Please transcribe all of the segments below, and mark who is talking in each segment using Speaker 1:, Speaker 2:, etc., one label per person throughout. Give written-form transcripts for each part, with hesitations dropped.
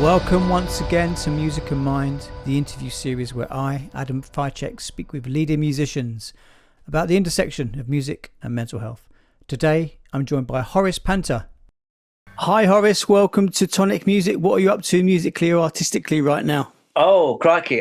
Speaker 1: Welcome once again to Music and Mind, the interview series where I, Adam Ficek, speak with leading musicians about the intersection of music and mental health. Today, I'm joined by Horace Panter. Hi Horace, welcome to Tonic Music. What are you up to musically or artistically right now?
Speaker 2: Oh, crikey.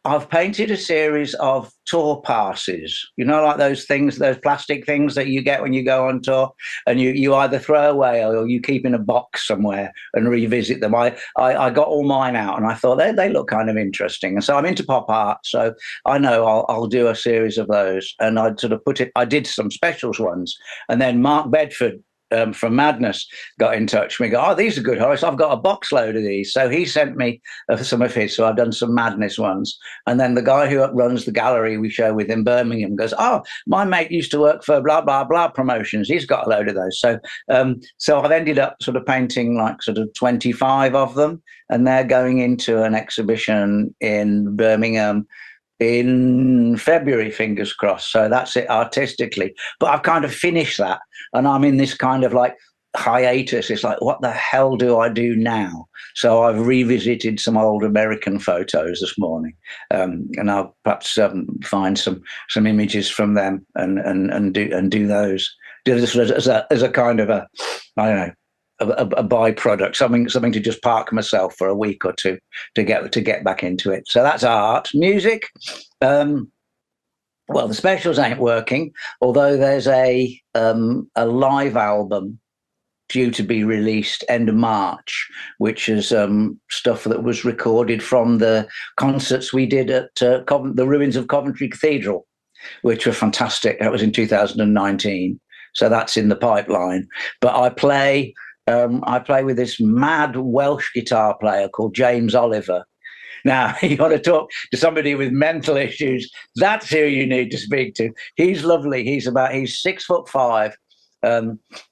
Speaker 2: I've painted a series of tour passes, you know, like those things, those plastic things that you get when you go on tour, and you either throw away or you keep in a box somewhere and revisit them. I got all mine out and I thought they look kind of interesting. And so I'm into pop art, so I know I'll do a series of those. And I'd sort of I did some specials ones. And then Mark Bedford from Madness got in touch with me. Go, oh, these are good, Horace. I've got a box load of these. So he sent me some of his. So I've done some Madness ones. And then the guy who runs the gallery we show with in Birmingham goes, oh, my mate used to work for blah, blah, blah promotions. He's got a load of those. So I've ended up sort of painting like sort of 25 of them. And they're going into an exhibition in Birmingham in February, fingers crossed. So that's it artistically. But I've kind of finished that. And I'm in this kind of like hiatus. It's like, what the hell do I do now? So I've revisited some old American photos this morning, and I'll perhaps find some images from them and do those. Do this as a kind of a, I don't know, a byproduct, something to just park myself for a week or two to get back into it. So that's art. Music. Well, the specials ain't working, although there's a live album due to be released end of March, which is stuff that was recorded from the concerts we did at the ruins of Coventry Cathedral, which were fantastic. That was in 2019. So that's in the pipeline. But I play with this mad Welsh guitar player called James Oliver. Now, you want to talk to somebody with mental issues, that's who you need to speak to. He's lovely. He's 6'5".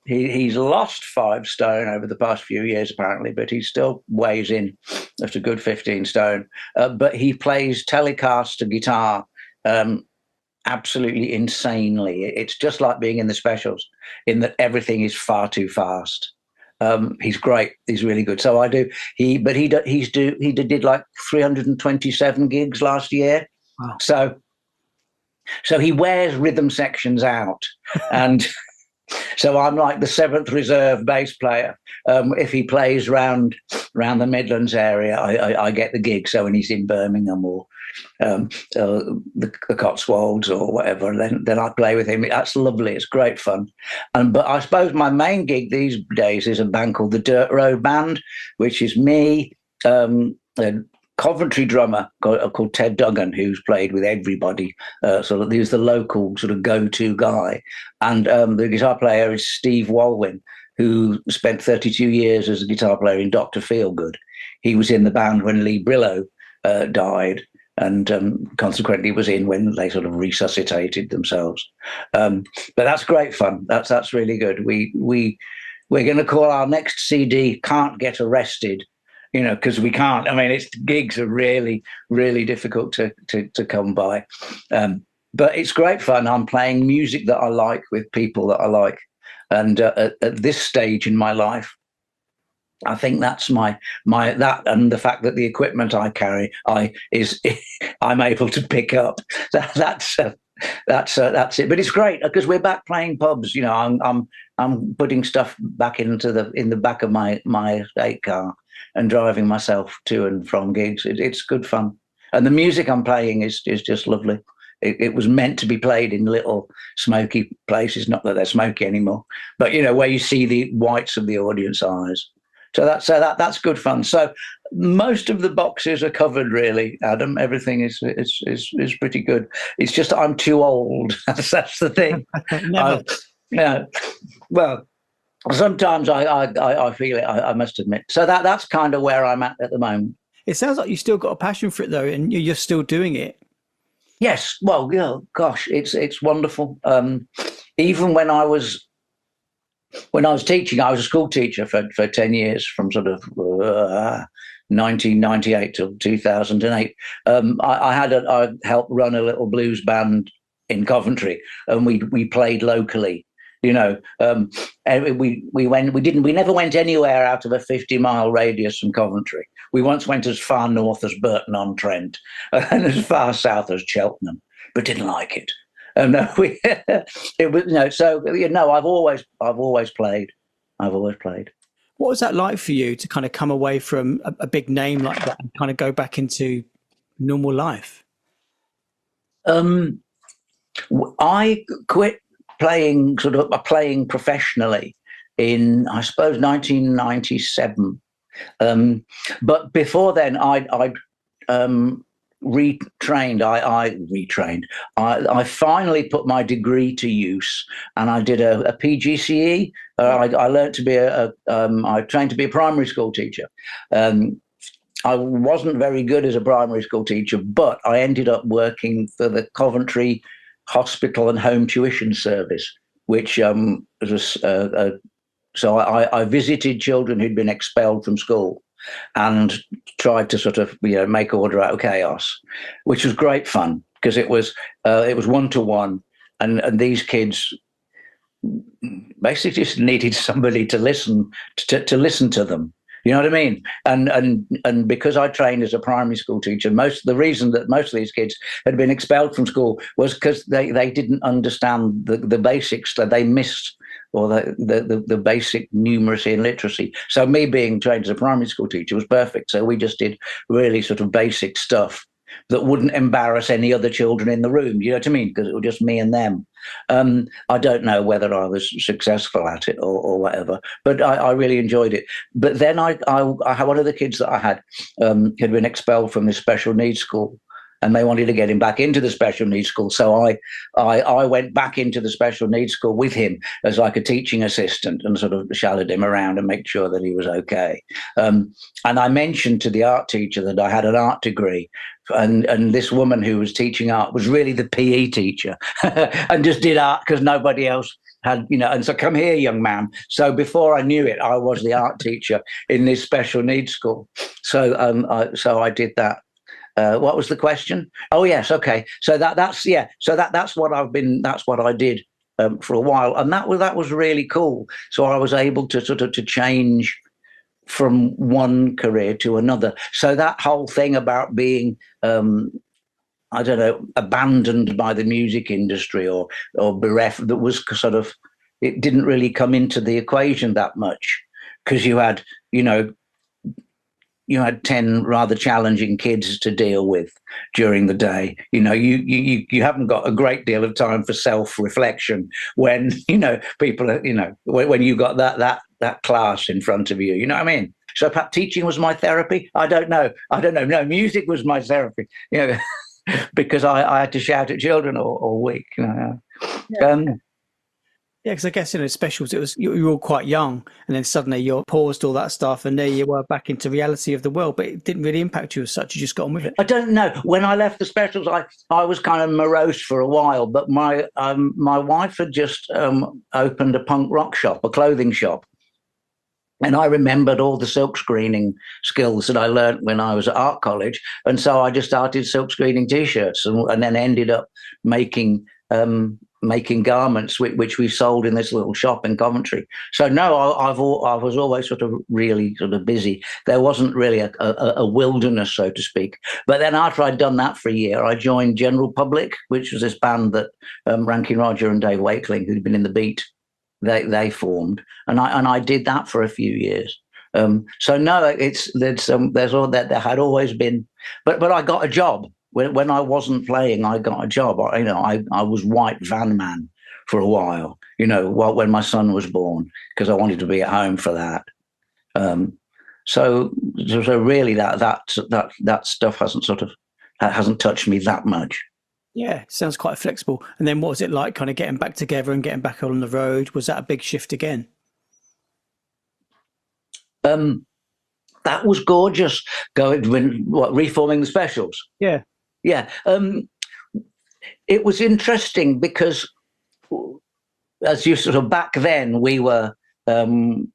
Speaker 2: He's lost 5 stone over the past few years, apparently, but he still weighs in at a good 15 stone. But he plays Telecaster guitar absolutely insanely. It's just like being in the specials, in that everything is far too fast. He's great. He's really good. So I do. He did like 327 gigs last year.
Speaker 1: Wow.
Speaker 2: So he wears rhythm sections out, and so I'm like the 7th reserve bass player. If he plays round the Midlands area, I get the gig. So when he's in Birmingham or the Cotswolds or whatever, then I play with him. That's lovely. It's great fun. But I suppose my main gig these days is a band called the Dirt Road Band, which is me, a Coventry drummer called Ted Duggan, who's played with everybody. He was the local sort of go-to guy. And the guitar player is Steve Walwyn, who spent 32 years as a guitar player in Dr. Feelgood. He was in the band when Lee Brillo died, and consequently was in when they sort of resuscitated themselves. But that's great fun. That's really good. We're going to call our next CD "Can't Get Arrested," you know, because we can't. I mean, gigs are really, really difficult to come by. But it's great fun. I'm playing music that I like with people that I like, and at this stage in my life, I think that's my that, and the fact that the equipment I carry I'm able to pick up. That's it. But it's great because we're back playing pubs. You know, I'm putting stuff back in the back of my estate car and driving myself to and from gigs. It's good fun, and the music I'm playing is just lovely. It was meant to be played in little smoky places. Not that they're smoky anymore, but you know, where you see the whites of the audience eyes. So that's good fun. So most of the boxes are covered, really, Adam. Everything is pretty good. It's just I'm too old. That's the thing.
Speaker 1: Never.
Speaker 2: Well, sometimes I feel it. I must admit. So that's kind of where I'm at the moment.
Speaker 1: It sounds like you still got a passion for it, though, and you're still doing it.
Speaker 2: Yes. Well, yeah. Gosh, it's wonderful. Even when I was teaching, I was a school teacher for 10 years, from sort of 1998 till 2008. I helped run a little blues band in Coventry, and we played locally. And we never went anywhere out of a 50-mile radius from Coventry. We once went as far north as Burton-on-Trent and as far south as Cheltenham, but didn't like it. It was So I've always played.
Speaker 1: What was that like for you to kind of come away from a big name like that and kind of go back into normal life?
Speaker 2: I quit playing professionally in, I suppose, 1997. But before then, I retrained. I finally put my degree to use, and I did a PGCE. I learned to be I trained to be a primary school teacher. I wasn't very good as a primary school teacher, but I ended up working for the Coventry Hospital and Home Tuition Service, which was so I visited children who'd been expelled from school and tried to sort of make order out of chaos, which was great fun because it was 1-to-1, and these kids basically just needed somebody to listen to them. You know what I mean? And because I trained as a primary school teacher, the reason that most of these kids had been expelled from school was because they didn't understand the basics, that they missed, or the basic numeracy and literacy. So me being trained as a primary school teacher was perfect. So we just did really sort of basic stuff that wouldn't embarrass any other children in the room. You know what I mean? Because it was just me and them. I don't know whether I was successful at it or whatever, but I really enjoyed it. But then I had one of the kids that I had been expelled from this special needs school, and they wanted to get him back into the special needs school. So I went back into the special needs school with him as like a teaching assistant and sort of shadowed him around and make sure that he was okay. And I mentioned to the art teacher that I had an art degree, and this woman who was teaching art was really the PE teacher and just did art because nobody else had, and so come here, young man. So before I knew it, I was the art teacher in this special needs school. So I did that. What was the question? Oh yes, okay. So that's what I've been. That's what I did for a while, and that was really cool. So I was able to sort of to change from one career to another. So that whole thing about being, I don't know, abandoned by the music industry or bereft, that was sort of, it didn't really come into the equation that much because you had 10 rather challenging kids to deal with during the day. You haven't got a great deal of time for self-reflection when, people are, when you got that class in front of you, you know what I mean? So perhaps teaching was my therapy. I don't know. No, music was my therapy, because I had to shout at children all week.
Speaker 1: Yeah. Yeah, because I guess specials, it was you were all quite young, and then suddenly you paused all that stuff, and there you were back into reality of the world. But it didn't really impact you as such. You just got on with it.
Speaker 2: I don't know. When I left the specials, I was kind of morose for a while. But my wife had just opened a punk rock shop, a clothing shop, and I remembered all the silk screening skills that I learned when I was at art college, and so I just started silk screening T-shirts, and then ended up making garments which we sold in this little shop in Coventry. So no, I was always sort of really sort of busy. There wasn't really a wilderness, so to speak. But then after I'd done that for a year, I joined General Public, which was this band that Rankin Roger and Dave Wakeling, who'd been in the Beat, they formed, and I did that for a few years. So no, there had always been, but I got a job. When I wasn't playing, I got a job. I was white van man for a while, when my son was born, because I wanted to be at home for that. So really that stuff hasn't touched me that much.
Speaker 1: Yeah, sounds quite flexible. And then what was it like kind of getting back together and getting back on the road? Was that a big shift again?
Speaker 2: That was gorgeous. Reforming the specials?
Speaker 1: Yeah.
Speaker 2: Yeah. It was interesting because, as you sort of, back then we were young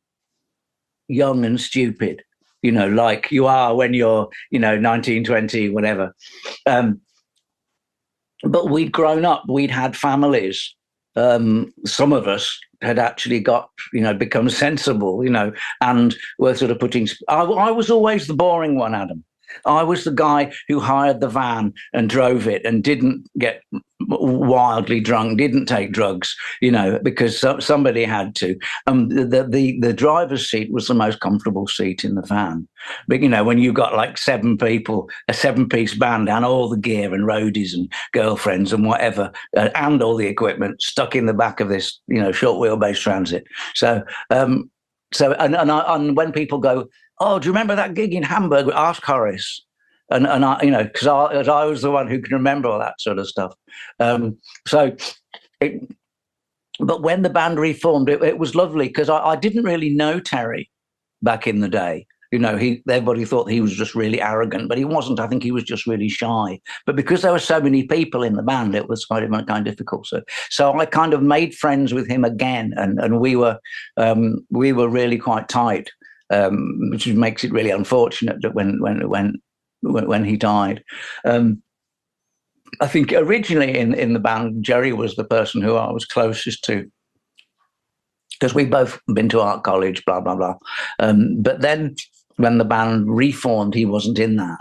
Speaker 2: and stupid, like you are when you're, 19, 20, whatever. But we'd grown up, we'd had families, some of us had actually got, become sensible, and were sort of putting. I was always the boring one, Adam. I was the guy who hired the van and drove it and didn't get wildly drunk, didn't take drugs, because somebody had to. The driver's seat was the most comfortable seat in the van. But, when you've got like 7 people, a 7-piece band and all the gear and roadies and girlfriends and whatever, and all the equipment stuck in the back of this, short wheelbase transit. So, and when people go, "Oh, do you remember that gig in Hamburg?" Ask Horace. And I, because I was the one who can remember all that sort of stuff. But when the band reformed, it was lovely because I didn't really know Terry back in the day. Everybody thought he was just really arrogant, but he wasn't. I think he was just really shy. But because there were so many people in the band, it was kind of difficult. So I kind of made friends with him again, and we were really quite tight. Which makes it really unfortunate that when he died. I think originally in the band, Jerry was the person who I was closest to, because we'd both been to art college, blah, blah, blah. But then when the band reformed, he wasn't in that.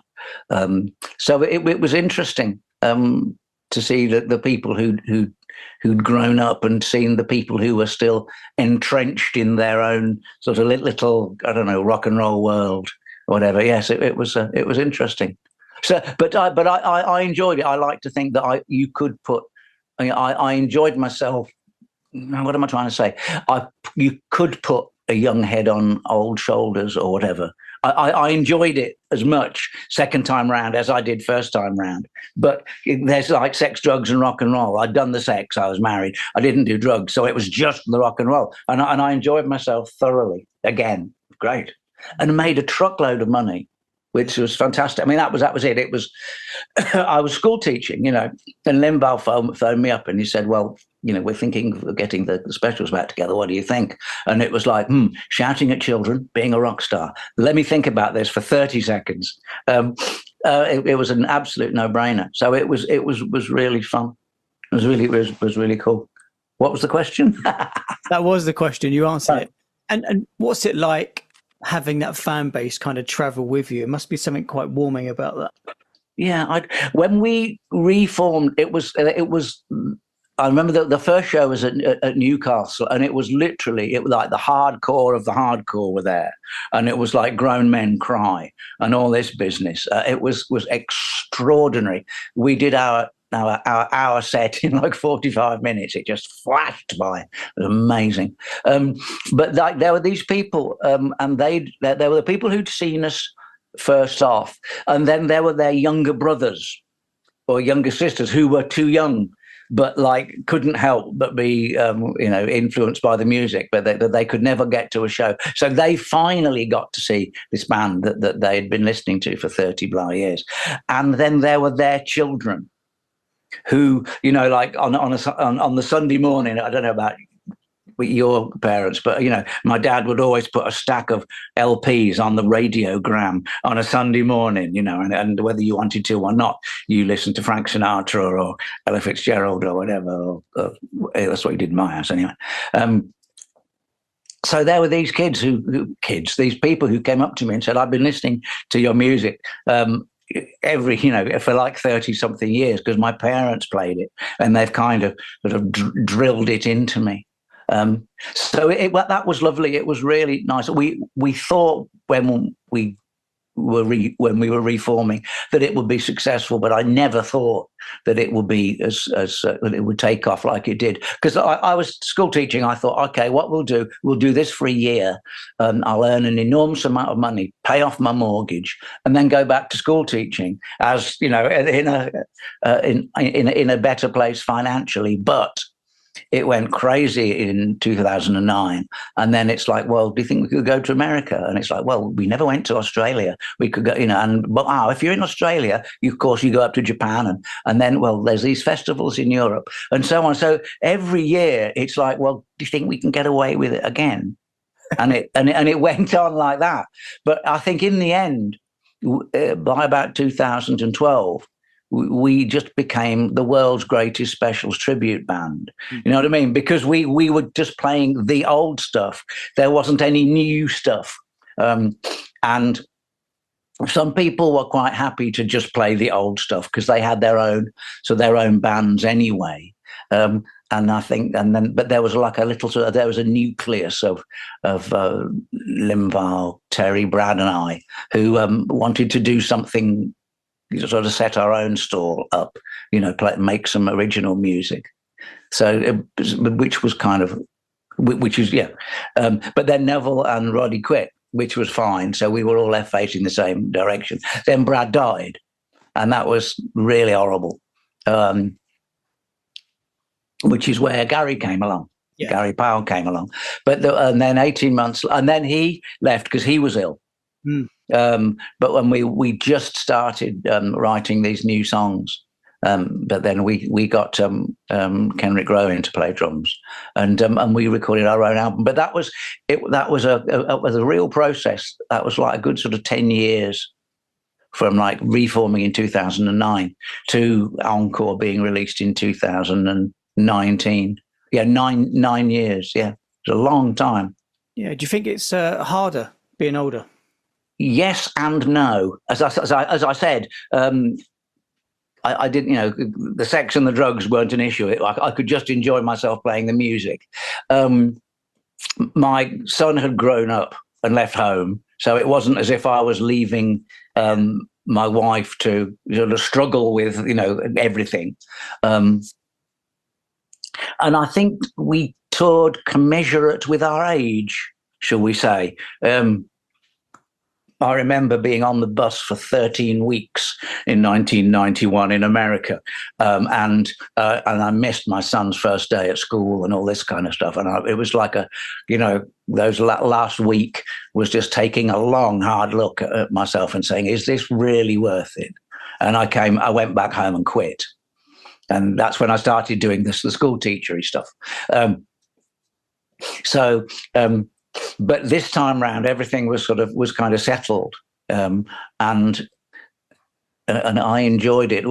Speaker 2: So it was interesting to see that the people who'd grown up and seen the people who were still entrenched in their own sort of little, I don't know, rock and roll world, or whatever. Yes, it was interesting. So, but I enjoyed it. I like to think that you could put. I enjoyed myself. What am I trying to say? You could put a young head on old shoulders or whatever. I enjoyed it as much second time round as I did first time round. But there's like sex, drugs, and rock and roll. I'd done the sex. I was married. I didn't do drugs, so it was just the rock and roll, and I enjoyed myself thoroughly. Again, great, and made a truckload of money, which was fantastic. I mean, that was it. It was I was school teaching, and Limbaugh phoned me up and he said, "Well, we're thinking of getting the specials back together. What do you think?" And it was like, shouting at children, being a rock star. Let me think about this for 30 seconds. It was an absolute no-brainer. So it was really fun. It was really cool. What was the question?
Speaker 1: That was the question. You answered it. And what's it like having that fan base kind of travel with you? It must be something quite warming about that.
Speaker 2: Yeah, when we reformed, it was. I remember the first show was at Newcastle, and it was literally like the hardcore of the hardcore were there, and it was like Grown Men Cry and all this business. It was extraordinary. We did our set in like 45 minutes. It just flashed by. It was amazing. But like there were these people, and there were the people who'd seen us first off, and then there were their younger brothers or younger sisters who were too young, but like couldn't help but be influenced by the music, but they could never get to a show. So they finally got to see this band that they had been listening to for 30 blah years. And then there were their children who, like on the Sunday morning, I don't know about your parents, but my dad would always put a stack of LPs on the radiogram on a Sunday morning, and whether you wanted to or not, you listened to Frank Sinatra or Ella Fitzgerald or whatever. Or that's what he did in my house anyway. So there were these these people who came up to me and said, "I've been listening to your music for like 30 something years because my parents played it, and they've kind of sort of drilled it into me." So that was lovely. It was really nice. We thought when we were reforming that it would be successful, but I never thought that it would be as that it would take off like it did. Because I was school teaching. I thought, okay, what we'll do this for a year. I'll earn an enormous amount of money, pay off my mortgage, and then go back to school teaching as in a better place financially. But it went crazy in 2009. And then it's like, well, do you think we could go to America? And it's like, well, we never went to Australia. We could go, but if you're in Australia, of course, you go up to Japan. And then, well, there's these festivals in Europe and so on. So every year it's like, well, do you think we can get away with it again? And it went on like that. But I think in the end, by about 2012, we just became the world's greatest specials tribute band. You know what I mean? Because we were just playing the old stuff. There wasn't any new stuff. And some people were quite happy to just play the old stuff because they had their own bands anyway. And I think, but there was like there was a nucleus of Limval, Terry, Brad, and I who wanted to do something, sort of set our own stall up, make some original music. So, which is but then Neville and Roddy quit, which was fine. So we were all left facing the same direction. Then Brad died, and that was really horrible. Which is where Gary came along. Yeah. Gary Powell came along. And then 18 months, and then he left because he was ill. But when we just started writing these new songs, but then we got Kenrick Rowan to play drums, and we recorded our own album. But that was a real process. That was like a good sort of 10 years from like reforming in 2009 to Encore being released in 2019. Yeah, nine years. Yeah, it's a long time.
Speaker 1: Yeah. Do you think it's harder being older?
Speaker 2: Yes and no. As I said, I didn't. The sex and the drugs weren't an issue. I could just enjoy myself playing the music. My son had grown up and left home, so it wasn't as if I was leaving my wife to sort of struggle with everything. And I think we toured commensurate with our age, shall we say. I remember being on the bus for 13 weeks in 1991 in America, and I missed my son's first day at school and all this kind of stuff. And it was like those last week was just taking a long, hard look at myself and saying, "Is this really worth it?" And I went back home and quit. And that's when I started doing the school teachery stuff. But this time round, everything was kind of settled, and I enjoyed it.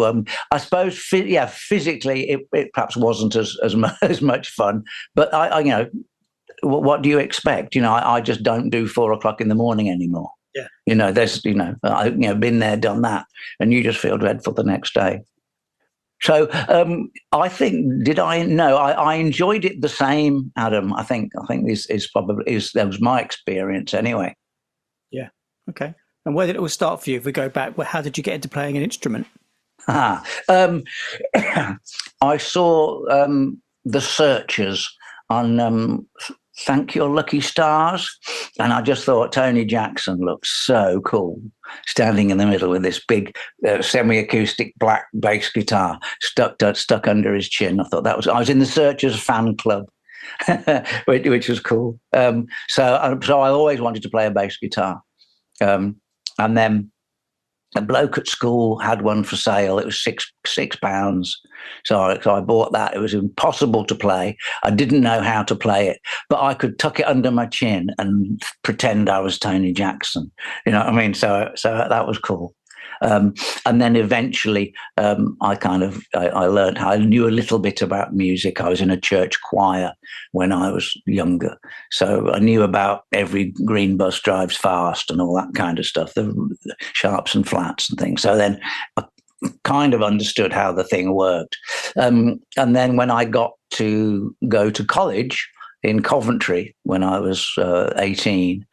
Speaker 2: I suppose, physically, it perhaps wasn't as much fun. But I what do you expect? I just don't do 4 o'clock in the morning anymore. Yeah. There's been there, done that, and you just feel dreadful the next day. So I think, I enjoyed it the same, Adam. I think this that was my experience anyway.
Speaker 1: Yeah. Okay. And where did it all start for you? If we go back, how did you get into playing an instrument?
Speaker 2: I saw the Searchers on Thank Your Lucky Stars, and I just thought Tony Jackson looked so cool, standing in the middle with this big semi-acoustic black bass guitar stuck under his chin. I thought I was in the Searchers fan club, which was cool. So I always wanted to play a bass guitar, and then a bloke at school had one for sale. It was £6. So I bought that. It was impossible to play. I didn't know how to play it, but I could tuck it under my chin and pretend I was Tony Jackson. You know what I mean? So that was cool. And then eventually I learned I knew a little bit about music. I was in a church choir when I was younger. So I knew about every green bus drives fast and all that kind of stuff, the sharps and flats and things. So then I kind of understood how the thing worked. And then when I got to go to college in Coventry when I was 18,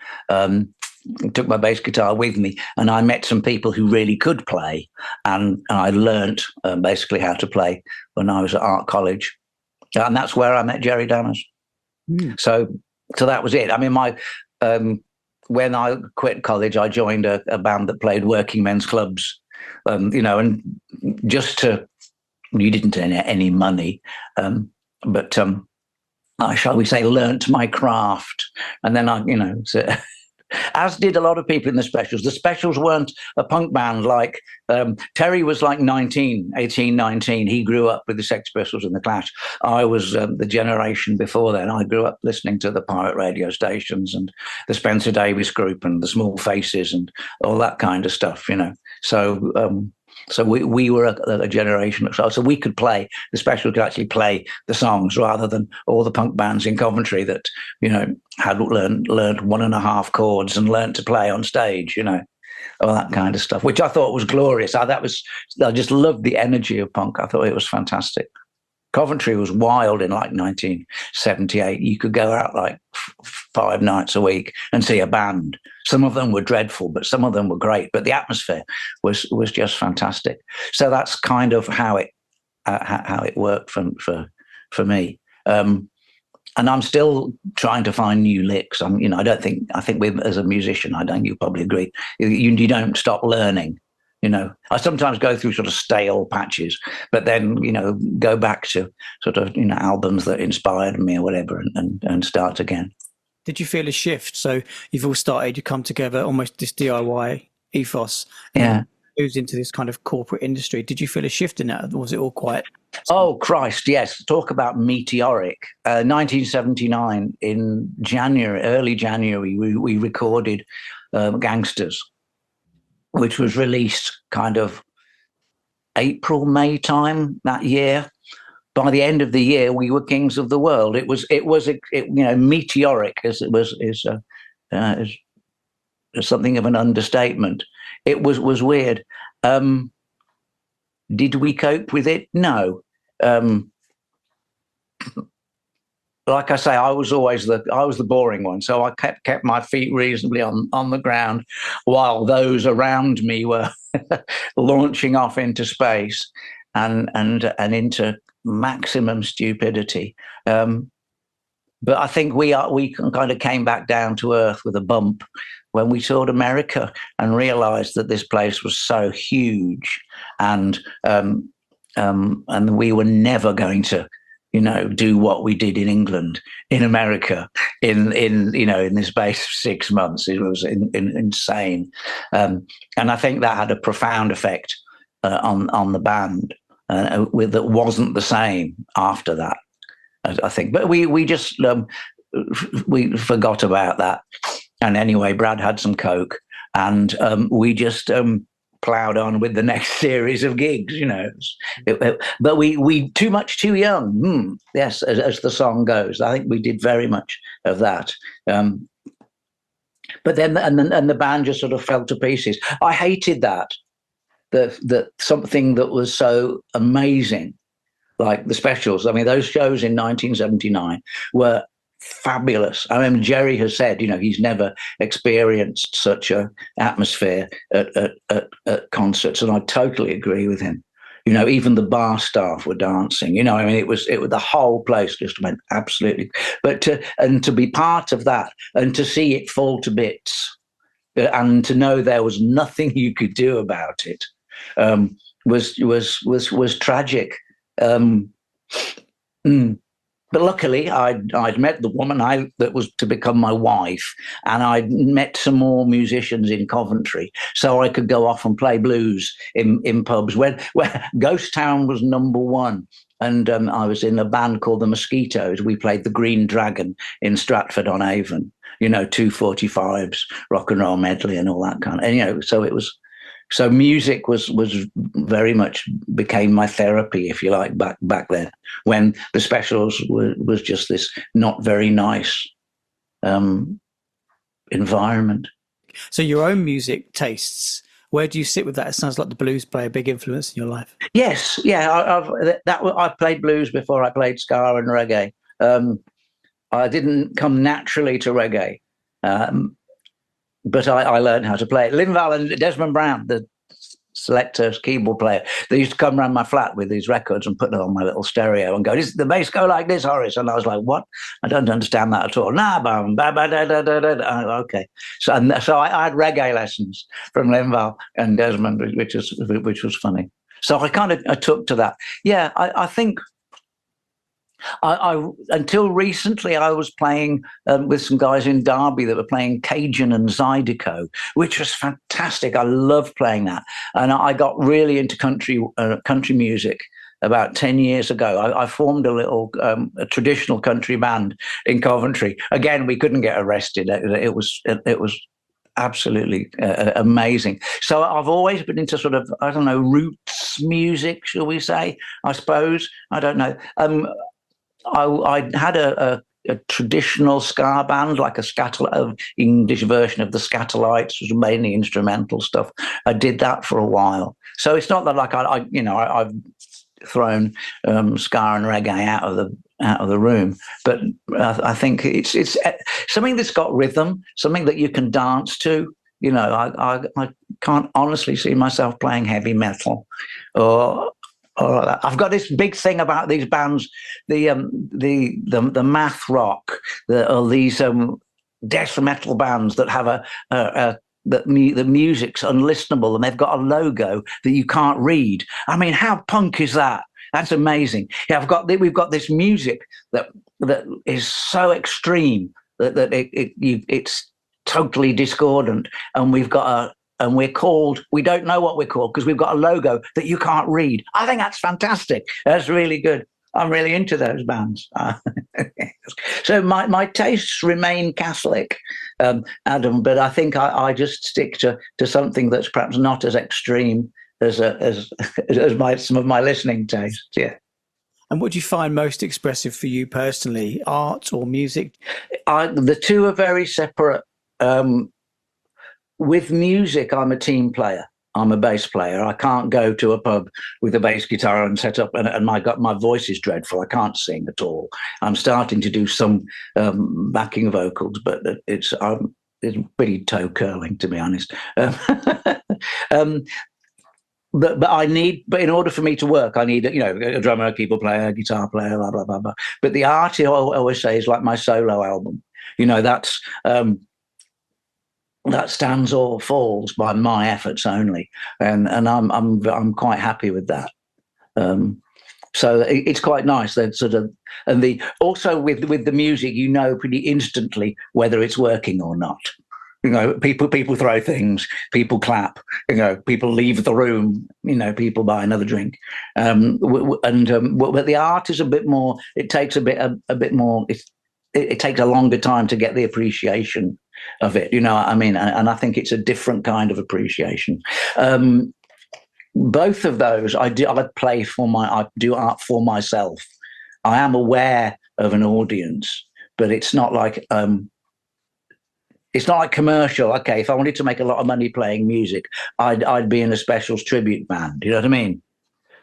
Speaker 2: took my bass guitar with me, and I met some people who really could play, and I learnt basically how to play when I was at art college, and that's where I met Jerry Dammers. So that was it. I mean, when I quit college, I joined a band that played working men's clubs, and just you didn't earn any money, but I shall we say learnt my craft, and then as did a lot of people in the Specials. The Specials weren't a punk band like Terry was like 19. He grew up with the Sex Pistols and the Clash. I was the generation before then. I grew up listening to the pirate radio stations and the Spencer Davis Group and the Small Faces and all that kind of stuff, So So we were a generation. So we could play, the Specials could actually play the songs rather than all the punk bands in Coventry that, had learned 1.5 chords and learned to play on stage, all that kind of stuff, which I thought was glorious. I just loved the energy of punk. I thought it was fantastic. Coventry was wild in like 1978. You could go out like 5 nights a week and see a band. Some of them were dreadful, but some of them were great. But the atmosphere was just fantastic. So that's kind of how it worked for me. And I'm still trying to find new licks. I think as a musician, I think you probably agree, you don't stop learning. I sometimes go through sort of stale patches, but then, go back to sort of, albums that inspired me or whatever and start again.
Speaker 1: Did you feel a shift? So you've all started, you come together, almost this DIY ethos.
Speaker 2: Yeah.
Speaker 1: Moves into this kind of corporate industry. Did you feel a shift in that? Or was it all quiet?
Speaker 2: Oh, Christ, yes. Talk about meteoric. 1979 in January, early January, we recorded Gangsters, which was released kind of April, May time that year. By the end of the year, we were kings of the world. It was meteoric is something of an understatement. It was weird. Did we cope with it? No. Like I say, I was the boring one, so I kept my feet reasonably on the ground, while those around me were launching off into space and into maximum stupidity. But I think we kind of came back down to earth with a bump when we toured America and realised that this place was so huge, and we were never going to, do what we did in England, in America, in the space of 6 months. It was insane, and I think that had a profound effect on the band, that wasn't the same after that, I think. But we just we forgot about that. And anyway, Brad had some coke, and we just ploughed on with the next series of gigs, but we too young. Yes, as the song goes, I think we did very much of that. But then the band just sort of fell to pieces. I hated that something that was so amazing, like the Specials. I mean, those shows in 1979 were fabulous. I mean, Jerry has said, he's never experienced such a atmosphere at concerts, and I totally agree with him. Even the bar staff were dancing. I mean, it was the whole place just went absolutely. But to be part of that and to see it fall to bits, and to know there was nothing you could do about it, was tragic. But luckily, I'd met the woman that was to become my wife, and I'd met some more musicians in Coventry, so I could go off and play blues in pubs where Ghost Town was number one. And I was in a band called the Mosquitoes. We played the Green Dragon in Stratford-on-Avon, 245s, rock and roll medley and all that kind of, and, so it was. So music was very much became my therapy, if you like, back then, when the Specials was just this not very nice environment.
Speaker 1: So your own music tastes, where do you sit with that? It sounds like the blues play a big influence in your life.
Speaker 2: Yes, yeah, I played blues before I played ska and reggae. I didn't come naturally to reggae. But I learned how to play it. Linval and Desmond Brown, the selector's keyboard player, they used to come around my flat with these records and put them on my little stereo and go, the bass go like this, Horace. And I was like, what? I don't understand that at all. Nah, bum, ba, ba, da, da, da, da. Oh, okay. So I had reggae lessons from Linval and Desmond, which was funny. So I took to that. Yeah, I think I until recently I was playing with some guys in Derby that were playing Cajun and Zydeco, which was fantastic. I loved playing that, and I got really into country music about 10 years ago. I formed a little a traditional country band in Coventry. Again, we couldn't get arrested. It was absolutely amazing. So I've always been into sort of, I don't know, roots music, shall we say? I suppose. I don't know. I had a traditional ska band, like a English version of the Scatolites, which was mainly instrumental stuff. I did that for a while. So it's not that like I've thrown ska and reggae out of the room, but I think it's something that's got rhythm, something that you can dance to. I can't honestly see myself playing heavy metal or I've got this big thing about these bands, the math rock, or these death metal bands that have the music's unlistenable and they've got a logo that you can't read. I mean, how punk is that? That's amazing. Yeah, we've got this music that is so extreme that it's totally discordant, and we don't know what we're called because we've got a logo that you can't read. I think that's fantastic. That's really good. I'm really into those bands. So my tastes remain Catholic, Adam, but I think I just stick to something that's perhaps not as extreme as some of my listening tastes. Yeah.
Speaker 1: And what do you find most expressive for you personally, art or music?
Speaker 2: The two are very separate. With music, I'm a team player. I'm a bass player. I can't go to a pub with a bass guitar and set up, and my voice is dreadful. I can't sing at all. I'm starting to do some backing vocals, but it's pretty toe curling, to be honest. But in order for me to work, I need a drummer, a keyboard player, a guitar player, blah blah blah blah. But the art, I always say, is like my solo album. That's. That stands or falls by my efforts only, and I'm quite happy with that. So it's quite nice that sort of, and also with the music, pretty instantly whether it's working or not. People throw things, people clap, people leave the room, people buy another drink, but the art is a bit more. It takes a bit more. It takes a longer time to get the appreciation of it, what I mean? And I think it's a different kind of appreciation. Both of those, I do art for myself. I am aware of an audience, but it's not like commercial. Okay, if I wanted to make a lot of money playing music, I'd be in a specials tribute band. You know what I mean?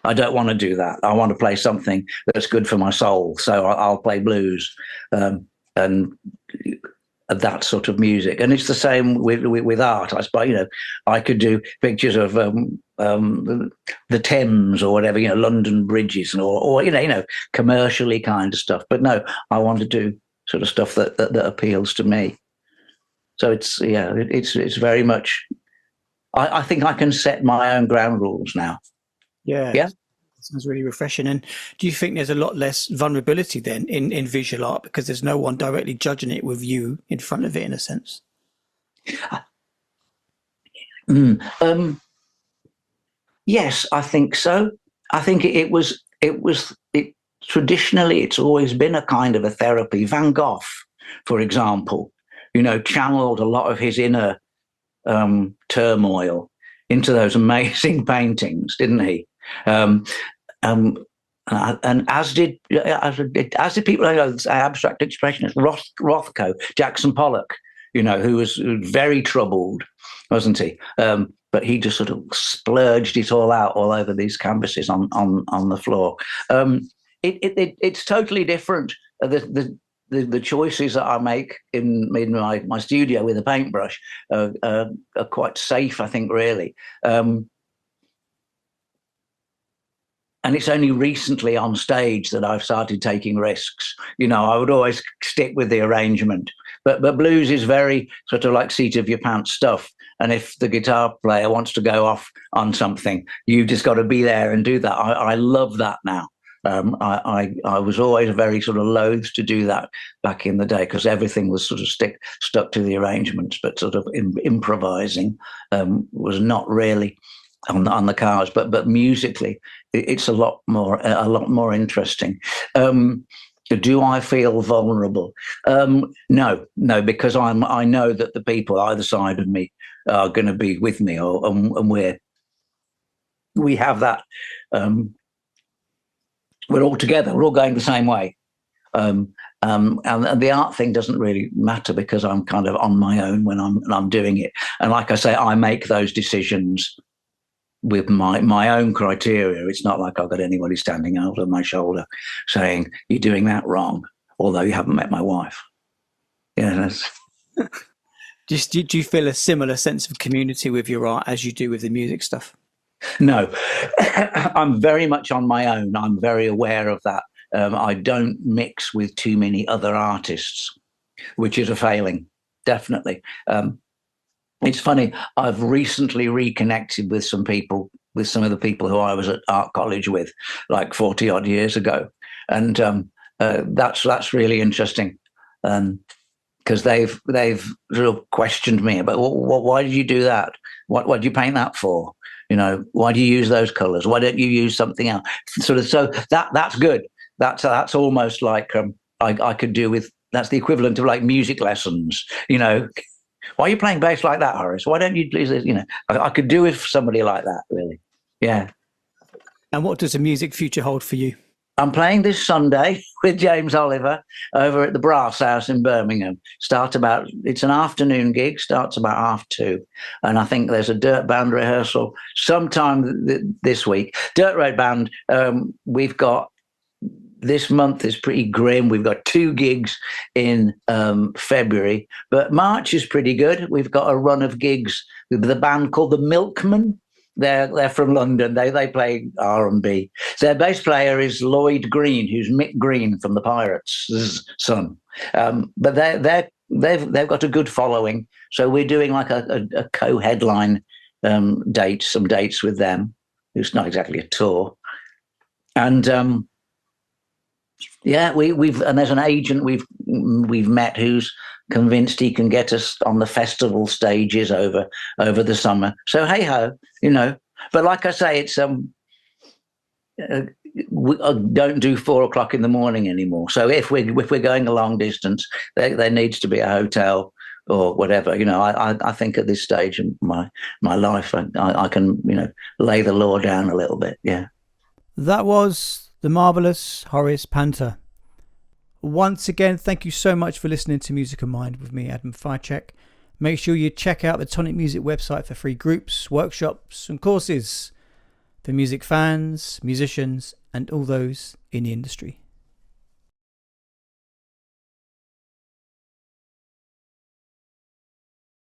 Speaker 2: I don't want to do that. I want to play something that's good for my soul. So I'll play blues and that sort of music. And it's the same with art. I suppose, I could do pictures of the Thames or whatever, London bridges or commercially kind of stuff. But no, I want to do sort of stuff that appeals to me. So it's very much, I think I can set my own ground rules now.
Speaker 1: Yeah. Yeah. Sounds really refreshing. And do you think there's a lot less vulnerability then in visual art because there's no one directly judging it with you in front of it, in a sense?
Speaker 2: Yes, I think so. I think it traditionally, it's always been a kind of a therapy. Van Gogh, for example, channeled a lot of his inner turmoil into those amazing paintings, didn't he? And as did people, abstract expressionists, Rothko, Jackson Pollock, who was very troubled, wasn't he? But he just sort of splurged it all out all over these canvases on the floor. It's totally different. The choices that I make in my studio with a paintbrush are quite safe, I think, really. And it's only recently on stage that I've started taking risks. I would always stick with the arrangement. But blues is very sort of like seat of your pants stuff. And if the guitar player wants to go off on something, you just got to be there and do that. I love that now. I was always very sort of loath to do that back in the day because everything was sort of stuck to the arrangements, but sort of improvising was not really on the cards, but musically it's a lot more interesting. Do I feel vulnerable? No, because I know that the people either side of me are going to be with me, and we have that. We're all together. We're all going the same way. And the art thing doesn't really matter because I'm kind of on my own when I'm doing it. And like I say, I make those decisions with my own criteria. It's not like I've got anybody standing over my shoulder saying, you're doing that wrong, although you haven't met my wife. Yeah.
Speaker 1: Do you feel a similar sense of community with your art as you do with the music stuff?
Speaker 2: No, I'm very much on my own. I'm very aware of that. I don't mix with too many other artists, which is a failing, definitely. It's funny, I've recently reconnected with some of the people who I was at art college with like 40 odd years ago. And that's really interesting because they've sort of questioned me about, well, why did you do that? What did you paint that for? You know, why do you use those colors? Why don't you use something else? So that's good. That's almost like I could do with, that's the equivalent of like music lessons, you know. Why are you playing bass like that, Horace? Why don't you do this? You know, I could do with somebody like that, really. Yeah.
Speaker 1: And what does the music future hold for you?
Speaker 2: I'm playing this Sunday with James Oliver over at the Brass House in Birmingham. It's an afternoon gig, starts about 2:30. And I think there's a Dirt Band rehearsal sometime this week. Dirt Road Band, we've got, this month is pretty grim. We've got 2 gigs in February, but March is pretty good. We've got a run of gigs with the band called the Milkmen. They're from London. They play R&B. Their bass player is Lloyd Green, who's Mick Green from the Pirates' son. But they've got a good following. So we're doing like a co-headline some dates with them. It's not exactly a tour, and. Yeah, we've and there's an agent we've met who's convinced he can get us on the festival stages over the summer. So hey ho, you know. But like I say, it's I don't do 4:00 in the morning anymore. So if we're going a long distance, there needs to be a hotel or whatever. You know, I think at this stage in my life, I can, you know, lay the law down a little bit. Yeah.
Speaker 1: That was the marvellous Horace Panter. Once again, thank you so much for listening to Music and Mind with me, Adam Ficek. Make sure you check out the Tonic Music website for free groups, workshops and courses for music fans, musicians and all those in the industry.